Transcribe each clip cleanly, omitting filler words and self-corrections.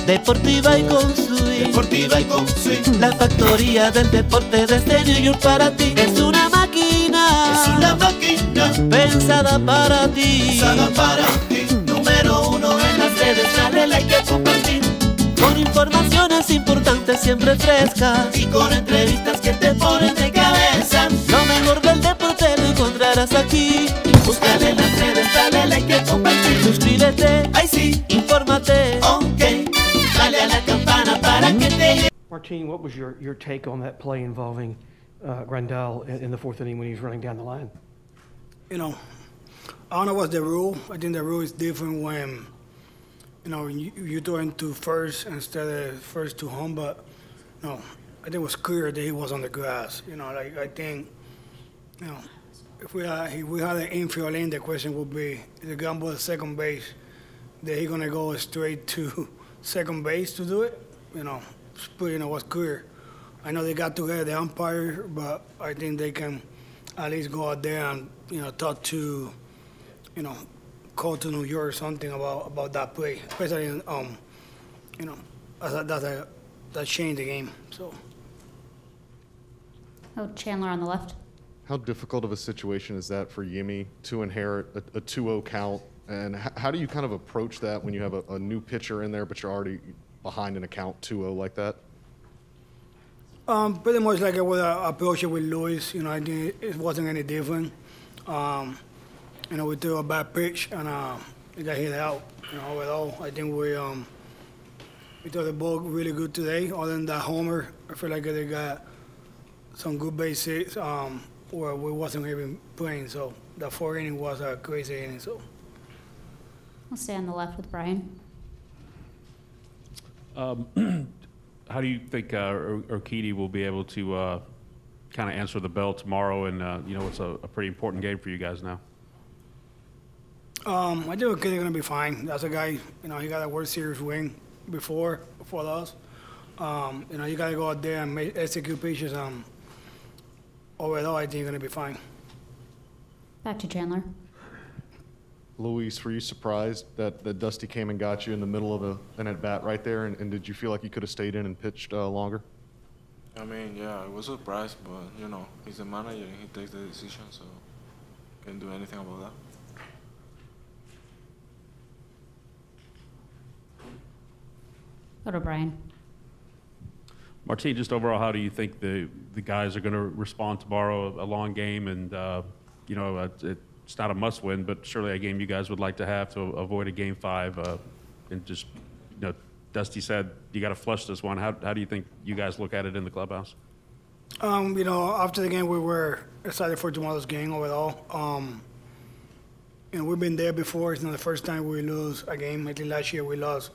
Deportiva y con swing. Deportiva y con swing. La factoría del deporte desde New York para ti. Es una máquina. Es una máquina Pensada para ti. pensada para ti. Número uno en las redes, dale like y compartir. Con informaciones importantes siempre frescas. Y con entrevistas que te ponen de cabeza. Lo mejor del deporte lo encontrarás aquí. Búscale en las redes, dale like y compartir. Suscríbete, Ay sí, infórmate. ok. Dale a la campana para que te llegue. Martin, what was your take on that play involving Grandal in the fourth inning when he was running down the line? You know, I don't know what's the rule. I think the rule is different when, you know, you throw into first instead of first to home. But no, I think it was clear that he was on the grass. You know, like I think, you know, if we had an infield lane, the question would be: is the ground ball at second base? That he gonna go straight to second base to do it? You know, but you know what's clear. I know they got together the umpire, but I think they can at least go out there and, you know, talk to, you know, call to New York or something about that play, especially in, you know, that changed the game. So. Oh, Chandler on the left. How difficult of a situation is that for Yimi to inherit a 2-0 count? And how do you kind of approach that when you have a new pitcher in there, but you're already behind an account 2-0 like that? Pretty much like I would approach it with Luis. You know, I think it wasn't any different. You know, we threw a bad pitch and it got hit out. You know, overall, I think we threw the ball really good today. Other than that homer, I feel like they got some good base hits where we wasn't even playing. So the fourth inning was a crazy inning. So. I'll stay on the left with Brian. How do you think Urquidy will be able to kind of answer the bell tomorrow? And, you know, it's a pretty important game for you guys now. I think Urquidy's going to be fine. That's a guy, you know, he got a World Series win before us. You know, you got to go out there and execute pitches. Overall, I think you're going to be fine. Back to Chandler. Luis, were you surprised that Dusty came and got you in the middle of an at-bat right there? And did you feel like you could have stayed in and pitched longer? I mean, yeah, I was surprised, but, you know, he's the manager and he takes the decision, so can't do anything about that. Go to Brian. Martin, just overall, how do you think the guys are going to respond tomorrow? A long game, and, you know, it's not a must-win, but surely a game you guys would like to have to avoid a Game 5. And just, you know, Dusty said you got to flush this one. How do you think you guys look at it in the clubhouse? You know, after the game, we were excited for tomorrow's game overall. You know, we've been there before. It's not the first time we lose a game. I think last year we lost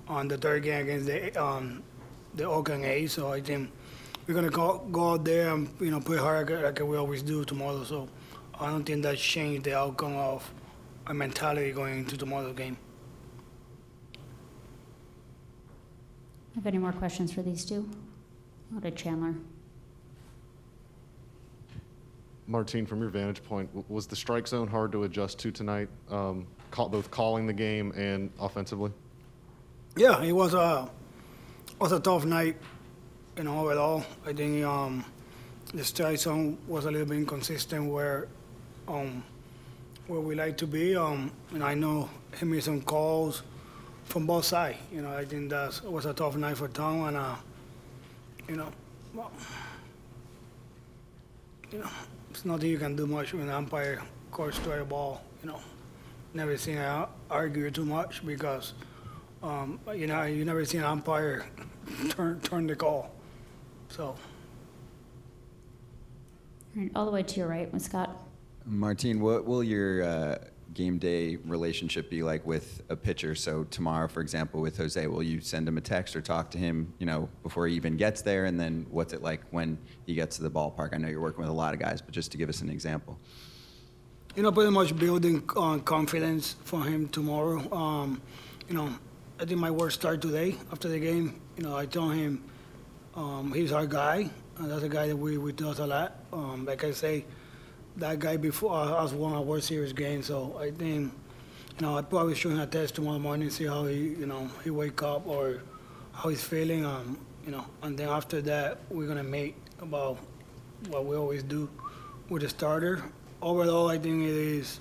on the third game against the Oakland A's. So I think we're gonna go out there and, you know, play hard like we always do tomorrow. So I don't think that changed the outcome of our mentality going into tomorrow's game. Have any more questions for these two? Go to Chandler. Martin, from your vantage point, was the strike zone hard to adjust to tonight, both calling the game and offensively? Yeah, it was a tough night, you know, overall. I think the strike zone was a little bit inconsistent where we like to be. And I know he made some calls from both sides. You know, I think that was a tough night for Tom, and you know, well, you know, it's nothing you can do much when an umpire calls strike ball. You know, never seen her argue too much because you know, you never seen an umpire turn the call. So. All right, all the way to your right, with Scott. Martin, what will your game day relationship be like with a pitcher? So tomorrow, for example, with Jose, will you send him a text or talk to him, you know, before he even gets there? And then what's it like when he gets to the ballpark? I know you're working with a lot of guys, but just to give us an example. You know, pretty much building confidence for him tomorrow. You know, I think my work started today after the game. You know, I told him he's our guy. That's a guy that we do a lot. Like I say, that guy before us won a World Series game, so I think I probably shoot him a test tomorrow morning, see how he wake up or how he's feeling. And then after that, we're gonna meet about what we always do with the starter. Overall, I think it is,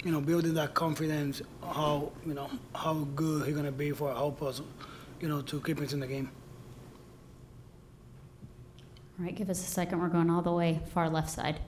building that confidence, how good he's gonna be for help us, to keep us in the game. All right, give us a second. We're going all the way far left side.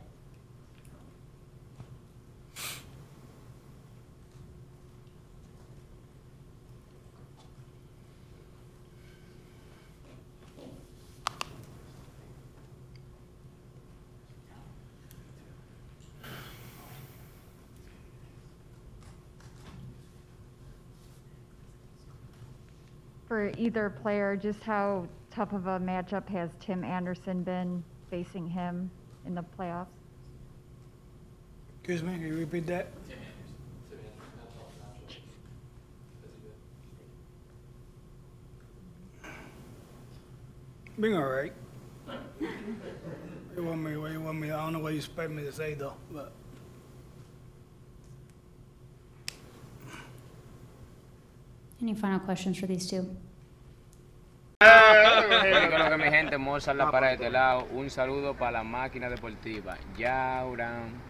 For either player, just how tough of a matchup has Tim Anderson been facing him in the playoffs? Excuse me, can you repeat that? Being all right. You want me, I don't know what you expect me to say though, but. Any final questions for these two? Creo que mi gente, Mozart La Para de este lado. Un saludo para la máquina deportiva. Yauran.